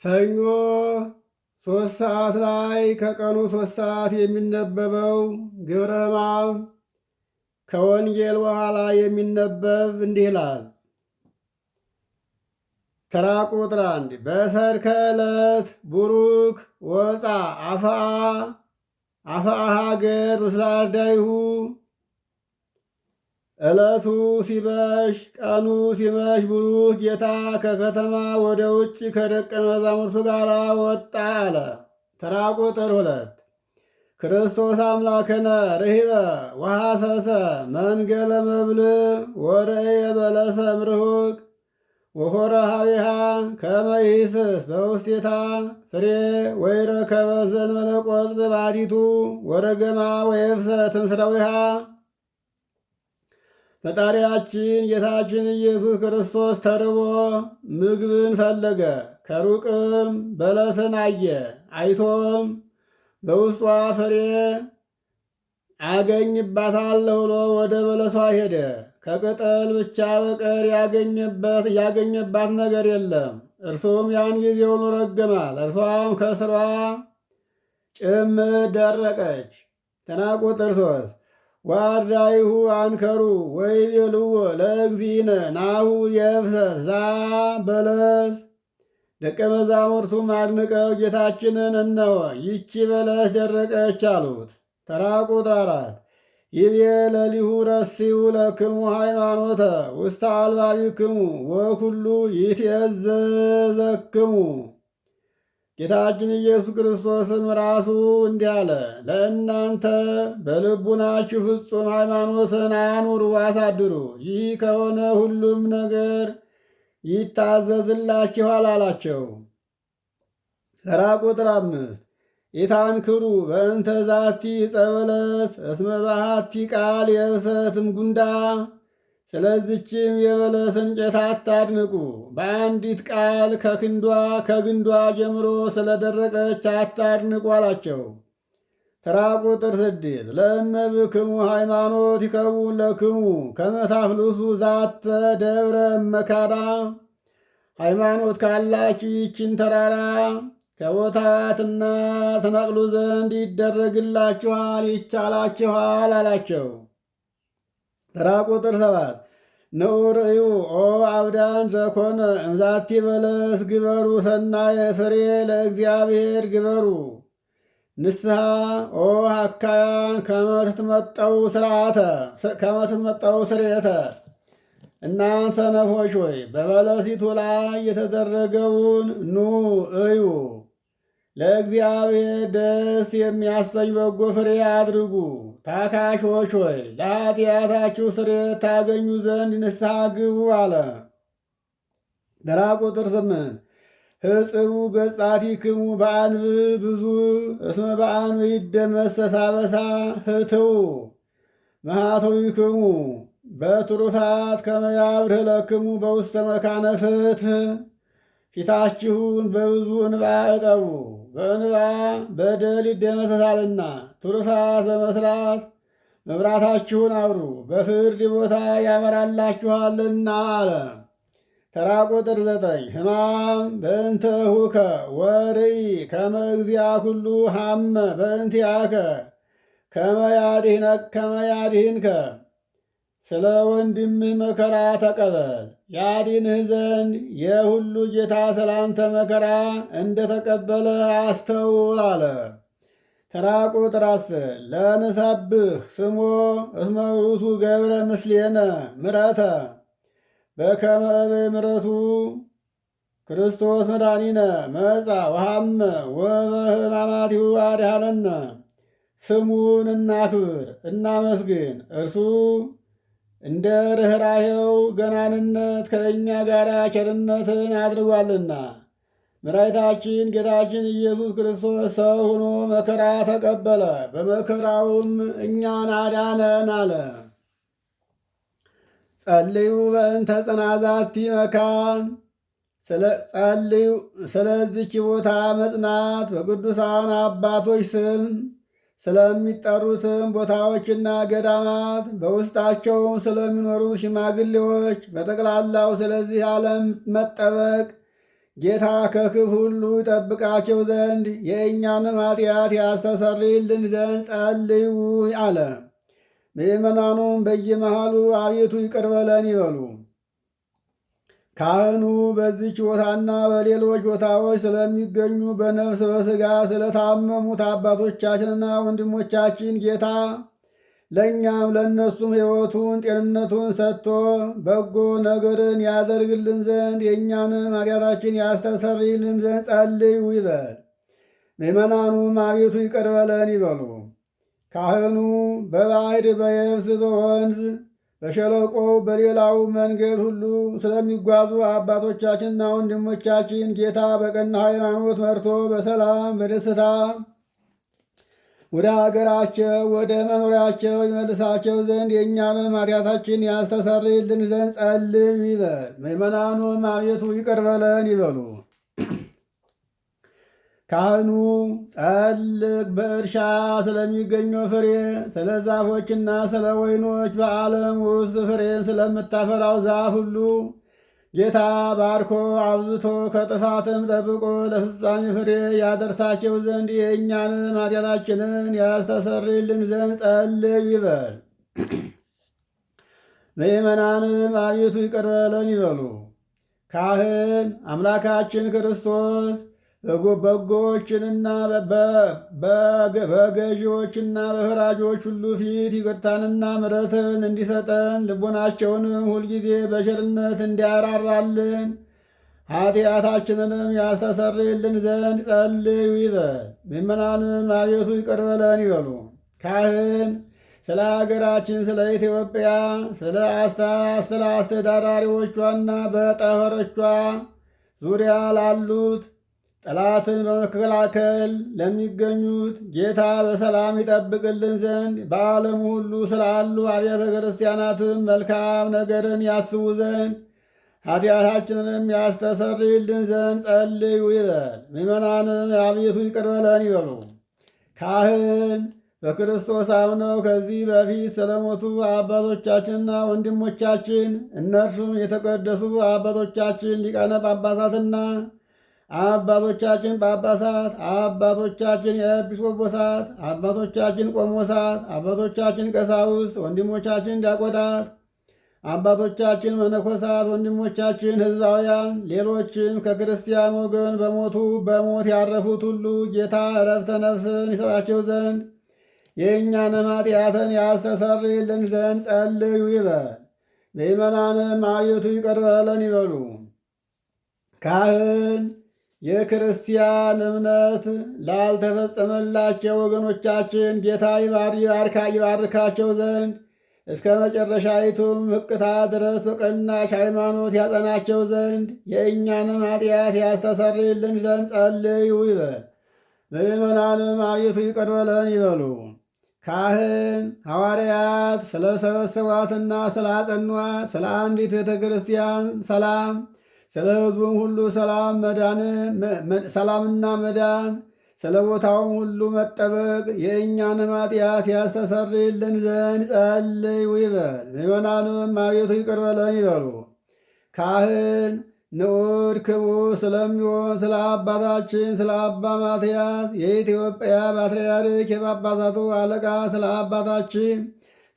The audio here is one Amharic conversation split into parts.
ሰኞ 3 ሰዓት ላይ ከቀኑ 3 ሰዓት የሚነበበው ግብረ ሕማም ከወንጌል በኋላ የሚነበብ እንዲህ ይላል። ተራ ቁጥር 1 በሰርከ ዕለት ቡሩክ ወፃ አፍአ ሀገር ምስለ አርዳኢሁ። ዕለቱ ሲመሽ ቀኑ ሲመሽ ቡሩክ ጌታ ከከተማ ወደ ውጭ ከደቀ መዛሙርቱ ጋር ወጣ አለ። ተራ ቁጥር 2 ክርስቶስ አምላክነ ርሂበ ወሐሰሰ መንገለ መብልዕ ወርእየ በለሰ እምርሁቅ ወሖረ ኀቤሃ ከመ ይህስስ በውስቴታ ፍሬ ወይረከበ ዘእንበለ ቆጽል ባሕቲቱ ወረገማ ወየብሰት እምስራዊሃ። ፈጣሪያችን ጌታችን ኢየሱስ ክርስቶስ ተርቦ ምግብን ፈለገ። ከሩቅም በለስን አየ። አይቶም በውስጧ ፍሬ አገኝባታለሁ ብሎ ወደ በለሷ ሄደ። ከቅጠል ብቻ በቀር ያገኘባት ነገር የለም። እርሱም ያን ጊዜውን ረገማል። እርሷም ከስሯ ጭምር ደረቀች። ተራ ቁጥር 3 ወአርዳኢሁ አንከሩ ወይቤልዎ ለእግዚእነ ናሁ የብሰት ዛ በለስ። ደቀ መዛሙርቱም አድንቀው ጌታችንን እነሆ ይቺ በለስ ደረቀች አሉት። ተራ ቁጥር 4 ይቤ ለሊሁ ረሲው ለክሙ ሃይማኖተ ውስተ አልባቢክሙ ወኩሉ ይትእዘዘክሙ። ጌታችን ኢየሱስ ክርስቶስም ራሱ እንዲህ አለ፣ ለእናንተ በልቡናችሁ ፍጹም ሃይማኖትን አኑሩ አሳድሩ። ይህ ከሆነ ሁሉም ነገር ይታዘዝላችኋል አላቸው። ተራ ቁጥር 5 ኢታንክሩ በእንተ ዛቲ ዕፀ በለስ እስመ ባሕቲ ቃል የብሰትም ጉንዳ። ስለዚችም የበለስ እንጨት አታድንቁ፣ በአንዲት ቃል ከግንዷ ጀምሮ ስለደረቀች አታድንቁ አላቸው። ተራ ቁጥር 6 ለእመ ብክሙ ሃይማኖት ይከውን ለክሙ ከመ ታፍልሱ ዛተ ደብረ እመካዳ። ሃይማኖት ካላችሁ ይችን ተራራ ከቦታትና ትነቅሉ ዘንድ ይደረግላችኋል ይቻላችኋል አላቸው። ተራ ቁጥር 7 ንዑርእዩ ኦ አብዳን ዘኮነ እምዛቲ በለስ ግበሩ ሰናየ ፍሬ ለእግዚአብሔር ግበሩ ንስሐ ኦ ሀካያን ከመትመጠው ስርየተ። እናንተ ሰነፎች ሆይ በበለሲቱ ላይ የተደረገውን ኑ እዩ። ለእግዚአብሔር ደስ የሚያሰኝ በጎ ፍሬ አድርጉ። ታካሾች ሆይ ለኃጢአታችሁ ስርየት ታገኙ ዘንድ ንስሐ ግቡ አለ። ተራ ቁጥር 8 ህጽቡ ገጻቲክሙ በአንብ ብዙ እስመ በአንብ ይደመሰስ አበሳ ህትው መሃተዊክሙ በትሩፋት ከመ ያብርህ ለክሙ በውስተ መካነ ፍትሕ። ፊታችሁን በብዙ እንባ እጠቡ፣ በእንባ በደል ይደመሰሳልና። ትሩፋት በመስራት መብራታችሁን አብሩ፣ በፍርድ ቦታ ያመራላችኋልና አለ። ተራ ቁጥር 9 ሕማም በእንተ ሁከ ወርኢ ከመ እግዚአ ኩሉ ሐመ በእንቲአከ ከመ ያድኅንከ። ስለ ወንድምህ መከራ ተቀበል ያድንህ ዘንድ የሁሉ ጌታ ስላንተ መከራ እንደተቀበለ አስተውል አለ። ተራ ቁጥር 10 ለንሰብህ ስሞ እስመ ውእቱ ገብረ ምስሌነ ምሕረተ በከመ እበይ ምሕረቱ ክርስቶስ መድኃኒነ መጻ ወሐመ ወበሕማማቲሁ አድኀነነ። ስሙን እናክብር እናመስግን፣ እርሱ እንደ ርኅራኄው ገናንነት ከእኛ ጋር ቸርነትን አድርጓልና። መድኃኒታችን ጌታችን ኢየሱስ ክርስቶስ ሰው ሆኖ መከራ ተቀበለ፣ በመከራውም እኛን አዳነን አለ። ጸልዩ በእንተ ጽናዛቲ መካን። ጸልዩ ስለዚች ቦታ መጽናት በቅዱሳን አባቶች ስም ስለሚጠሩትም ቦታዎችና ገዳማት በውስጣቸውም ስለሚኖሩ ሽማግሌዎች በጠቅላላው ስለዚህ ዓለም መጠበቅ ጌታ ከክፉ ሁሉ ይጠብቃቸው ዘንድ የእኛንም ኃጢአት ያስተሰርይልን ዘንድ ጸልዩ አለ። ምእመናኑም በየመሃሉ አቤቱ ይቅር በለን ይበሉ። ካህኑ በዚች ቦታና በሌሎች ቦታዎች ስለሚገኙ በነፍስ በሥጋ ስለታመሙት አባቶቻችንና ወንድሞቻችን ጌታ ለእኛም ለእነሱም ሕይወቱን ጤንነቱን ሰጥቶ በጎ ነገርን ያደርግልን ዘንድ የእኛንም ኃጢአታችን ያስተሰርይልን ዘንድ ጸልዩ ይበል። ምእመናኑም አቤቱ ይቅር በለን ይበሉ። ካህኑ በባሕር በየብስ በወንዝ በሸለቆ በሌላው መንገድ ሁሉ ስለሚጓዙ አባቶቻችንና ወንድሞቻችን ጌታ በቀና ሃይማኖት መርቶ በሰላም በደስታ ወደ አገራቸው ወደ መኖሪያቸው ይመልሳቸው ዘንድ የእኛንም ኃጢአታችን ያስተሰርይልን ዘንድ ጸልዩ ይበል። ምእመናኑም አቤቱ ይቅር በለን ይበሉ። ካህኑ ጸልቅ በእርሻ ስለሚገኘው ፍሬ ስለ ዛፎችና ስለ ወይኖች በዓለም ውስጥ ፍሬን ስለምታፈራው ዛፍ ሁሉ ጌታ ባርኮ አብዝቶ ከጥፋትም ጠብቆ ለፍጻሜ ፍሬ ያደርሳቸው ዘንድ የእኛንም ኃጢአታችንን ያስተሰርይልን ዘንድ ጸልዩ ይበል። ምእመናንም አቤቱ ይቅር በለን ይበሉ። ካህን አምላካችን ክርስቶስ በጎዎችንና በገዢዎችና በፈራጆች ሁሉ ፊት ይቅርታንና ምሕረትን እንዲሰጠን ልቦናቸውንም ሁልጊዜ በቸርነት እንዲያራራልን ኃጢአታችንንም ያስተሰርይልን ዘንድ ጸልዩ ይበል። ምእመናንም አቤቱ ይቅር በለን ይበሉ። ካህን ስለ ሀገራችን ስለ ኢትዮጵያ ስለ አስተዳዳሪዎቿና በጠፈሮቿ ዙሪያ ላሉት ጠላትን በመከላከል ለሚገኙት ጌታ በሰላም ይጠብቅልን ዘንድ በዓለም ሁሉ ስላሉ አብያተ ክርስቲያናትም መልካም ነገርን ያስቡ ዘንድ ኃጢአታችንንም ያስተሰርይልን ዘንድ ጸልዩ ይበል። ምእመናንም አቤቱ ይቅር በለን ይበሉ። ካህን በክርስቶስ አምነው ከዚህ በፊት ስለሞቱ አባቶቻችንና ወንድሞቻችን እነርሱም የተቀደሱ አባቶቻችን ሊቃነ ጳጳሳትና አባቶቻችን ጳጳሳት፣ አባቶቻችን የኤጲስቆጶሳት፣ አባቶቻችን ቆሞሳት፣ አባቶቻችን ቀሳውስት፣ ወንድሞቻችን ዲያቆናት፣ አባቶቻችን መነኮሳት፣ ወንድሞቻችን ሕዝባውያን፣ ሌሎችም ከክርስቲያን ወገን በሞት ያረፉት ሁሉ ጌታ ዕረፍተ ነፍስን ይሰጣቸው ዘንድ የእኛንም ኃጢአትን ያስተሰርይልን ዘንድ ጸልዩ ይበል። ምእመናንም አቤቱ ይቅር በለን ይበሉ። ካህን የክርስቲያን እምነት ላልተፈጸመላቸው ወገኖቻችን ጌታ ይባርካቸው ዘንድ እስከ መጨረሻይቱም ሕቅታ ድረስ በቀናች ሃይማኖት ያጸናቸው ዘንድ የእኛንም ኃጢአት ያስተሰርይልን ዘንድ ጸልዩ ይበል። ምእመናንም አቤቱ ይቅር በለን ይበሉ። ካህን ሐዋርያት ስለ ሰበሰቧትና ስለ አጸኗት ስለ አንዲት ቤተ ክርስቲያን ሰላም ስለ ሕዝቡም ሁሉ ሰላምና መዳን ስለ ቦታውም ሁሉ መጠበቅ የእኛንም ኃጢአት ያስተሰርይልን ዘንድ ጸልዩ ይበል። ምእመናንም አቤቱ ይቅር በለን ይበሉ። ካህን ንዑድ ክቡር ስለሚሆን ስለ አባታችን ስለ አባ ማትያስ የኢትዮጵያ ፓትርያርክ የጳጳሳቱ አለቃ ስለ አባታችን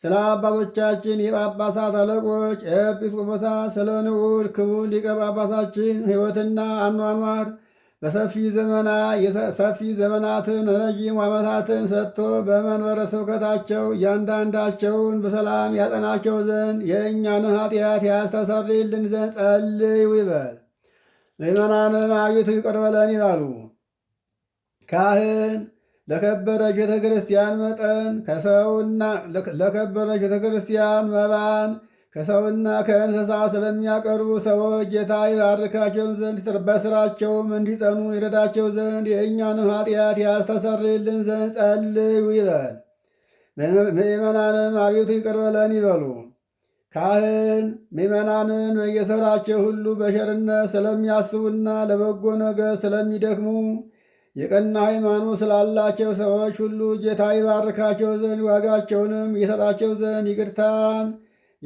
ስለ አባቶቻችን የጳጳሳት አለቆች ኤጲስቆጶሳት ስለ ንዑድ ክቡር ሊቀ ጳጳሳችን ሕይወትና አኗኗር ሰፊ ዘመናትን ረዥም ዓመታትን ሰጥቶ በመንበረ ስብከታቸው እያንዳንዳቸውን በሰላም ያጸናቸው ዘንድ የእኛንም ኃጢአት ያስተሰርይልን ዘንድ ጸልዩ ይበል። ምእመናንም አቤቱ ይቅር በለን ይላሉ። ካህን ለከበረች ቤተ ክርስቲያን መጠን ለከበረች ቤተ ክርስቲያን መባን ከሰውና ከእንስሳ ስለሚያቀርቡ ሰዎች ጌታ ይባርካቸው ዘንድ በስራቸውም እንዲጸኑ ይረዳቸው ዘንድ የእኛንም ኃጢአት ያስተሰርይልን ዘንድ ጸልዩ ይበል። ምእመናንም አቤቱ ይቅር በለን ይበሉ። ካህን ምእመናንን በየሥራቸው ሁሉ በቸርነት ስለሚያስቡና ለበጎ ነገር ስለሚደክሙ የቀና ሃይማኖት ስላላቸው ሰዎች ሁሉ ጌታ ይባርካቸው ዘንድ ዋጋቸውንም ይሰጣቸው ዘንድ ይቅርታን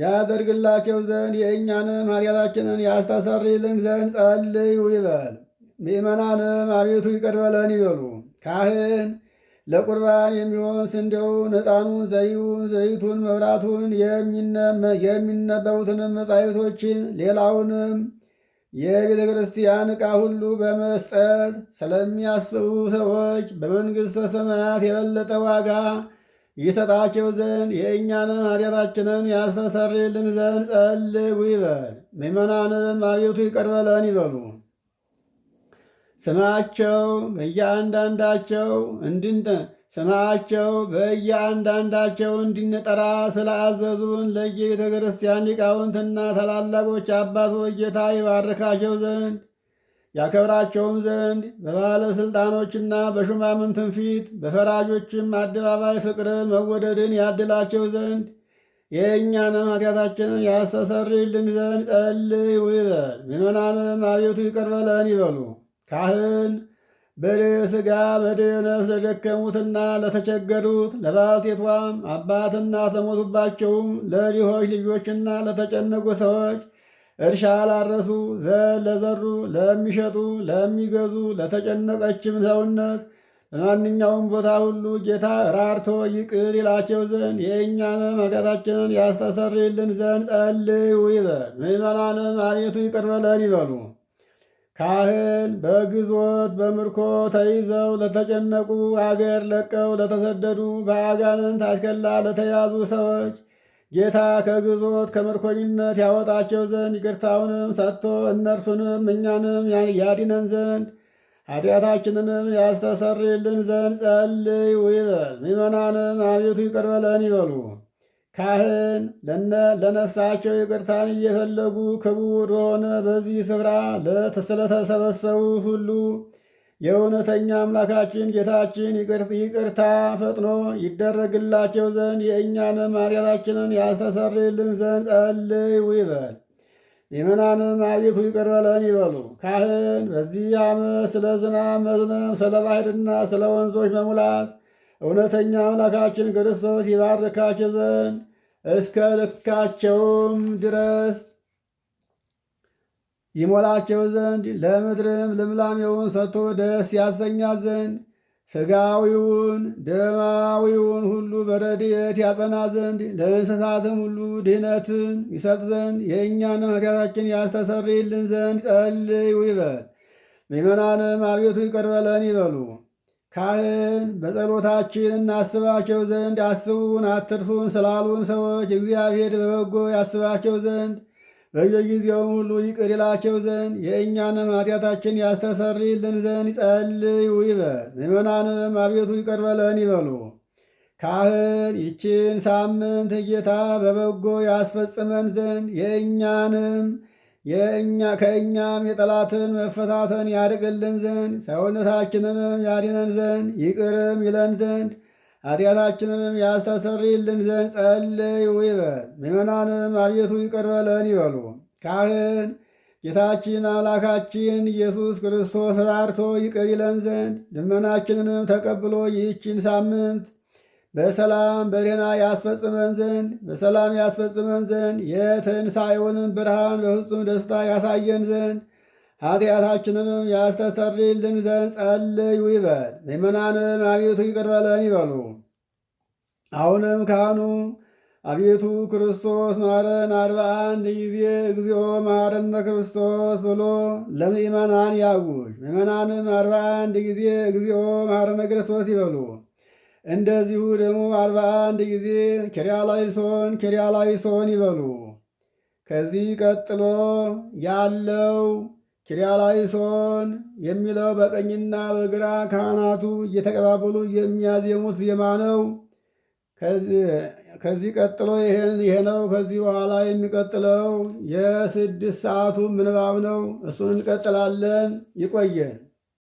ያደርግላቸው ዘንድ የእኛንም ኃጢአታችንን ያስተሰርይልን ዘንድ ጸልዩ ይበል። ምእመናንም አቤቱ ይቅር በለን ይበሉ። ካህን ለቁርባን የሚሆን ስንዴውን፣ ዕጣኑን፣ ዘይቱን፣ መብራቱን፣ የሚነበቡትንም መጻሕፍቶችን ሌላውንም የቤተ ክርስቲያን ዕቃ ሁሉ በመስጠት ስለሚያስቡ ሰዎች በመንግሥተ ሰማያት የበለጠ ዋጋ ይሰጣቸው ዘንድ የእኛንም ኃጢአታችንን ያስተሰርይልን ዘንድ ጸልዩ ይበል። ምእመናንም አቤቱ ይቅር በለን ይበሉ። ስማቸው በየአንዳንዳቸው እንድንጠራ ስለአዘዙን ለየቤተ ክርስቲያን ሊቃውንትና ታላላቆች አባቶች ጌታ ይባርካቸው ዘንድ ያከብራቸውም ዘንድ በባለሥልጣኖችና በሹማምንትም ፊት በፈራጆችም አደባባይ ፍቅርን መወደድን ያድላቸው ዘንድ የእኛንም ኃጢአታችንን ያስተሰርይልን ዘንድ ጸልዩ ይበል። ምእመናንም አቤቱ ይቅር በለን ይበሉ። ካህን በደዌ ሥጋ በደዌ ነፍስ ለደከሙትና ለተቸገሩት ለባልቴቷም አባት እናት ለሞቱባቸውም ለድሆች ልጆችና ለተጨነቁ ሰዎች እርሻ ላረሱ ለዘሩ ለሚሸጡ ለሚገዙ ለተጨነቀችም ሰውነት በማንኛውም ቦታ ሁሉ ጌታ ራርቶ ይቅር ይላቸው ዘንድ የእኛንም ኃጢአታችንን ያስተሰርይልን ዘንድ ጸልዩ ይበል። ምእመናንም አቤቱ ይቅር በለን ይበሉ። ካህን በግዞት በምርኮ ተይዘው ለተጨነቁ አገር ለቀው ለተሰደዱ በአጋንንት አሽከላ ለተያዙ ሰዎች ጌታ ከግዞት ከምርኮኝነት ያወጣቸው ዘንድ ይቅርታውንም ሰጥቶ እነርሱንም እኛንም ያድነን ዘንድ ኃጢአታችንንም ያስተሰርይልን ዘንድ ጸልዩ ይበል። ምእመናንም አቤቱ ይቅር በለን ይበሉ። ካህን ለነፍሳቸው ይቅርታን እየፈለጉ ክቡር በሆነ በዚህ ስፍራ ስለተሰበሰቡ ሁሉ የእውነተኛ አምላካችን ጌታችን ይቅርታ ፈጥኖ ይደረግላቸው ዘንድ የእኛንም ኃጢአታችንን ያስተሰርይልን ዘንድ ጸልዩ ይበል። ምእመናንም አቤቱ ይቅር በለን ይበሉ። ካህን በዚህ ዓመት ስለ ዝናብ መዝነብ፣ ስለ ባሕርና ስለ ወንዞች መሙላት እውነተኛ አምላካችን ክርስቶስ ይባርካቸው ዘንድ እስከ ልካቸውም ድረስ ይሞላቸው ዘንድ ለምድርም ልምላሜውን ሰጥቶ ደስ ያሰኛት ዘንድ ሥጋዊውን ደማዊውን ሁሉ በረድኤት ያጸና ዘንድ ለእንስሳትም ሁሉ ድህነትን ይሰጥ ዘንድ የእኛንም ኃጢአታችን ያስተሰርይልን ዘንድ ጸልዩ ይበል። ምእመናንም አቤቱ ይቅር በለን ይበሉ። ካህን በጸሎታችን እናስባቸው ዘንድ አስቡን አትርሱን ስላሉን ሰዎች እግዚአብሔር በበጎ ያስባቸው ዘንድ በየጊዜውም ሁሉ ይቅር ይላቸው ዘንድ የእኛንም ኃጢአታችን ያስተሰርይልን ዘንድ ጸልዩ ይበል። ምእመናንም አቤቱ ይቅር በለን ይበሉ። ካህን ይችን ሳምንት ጌታ በበጎ ያስፈጽመን ዘንድ ከእኛም የጠላትን መፈታተን ያርቅልን ዘንድ ሰውነታችንንም ያድነን ዘንድ ይቅርም ይለን ዘንድ ኃጢአታችንንም ያስተሰርይልን ዘንድ ጸልዩ ይበል። ምእመናንም አቤቱ ይቅር በለን ይበሉ። ካህን ጌታችን አምላካችን ኢየሱስ ክርስቶስ ራርቶ ይቅር ይለን ዘንድ ልመናችንንም ተቀብሎ ይህችን ሳምንት በሰላም በደህና በሰላም ያስፈጽመን ዘንድ የትንሣኤውንም ብርሃን በፍጹም ደስታ ያሳየን ዘንድ ኃጢአታችንንም ያስተሰርይልን ዘንድ ጸልዩ ይበል። ምእመናንም አቤቱ ይቅር በለን ይበሉ። አሁንም ካህኑ አቤቱ ክርስቶስ ማረን 41 ጊዜ እግዚኦ መሐረነ ክርስቶስ ብሎ ለምእመናን ያውጅ። ምእመናንም 41 ጊዜ እግዚኦ መሐረነ ክርስቶስ ይበሉ። እንደዚሁ ደግሞ 41 ጊዜ ኪርያላይሶን ይበሉ። ከዚህ ቀጥሎ ያለው ኪርያላይሶን የሚለው በቀኝና በግራ ካህናቱ እየተቀባበሉ የሚያዜሙት ዜማ ነው። ከዚህ ቀጥሎ ይሄ ነው። ከዚህ በኋላ የሚቀጥለው የ6 ሰዓቱ ምንባብ ነው። እሱን እንቀጥላለን። ይቆየን።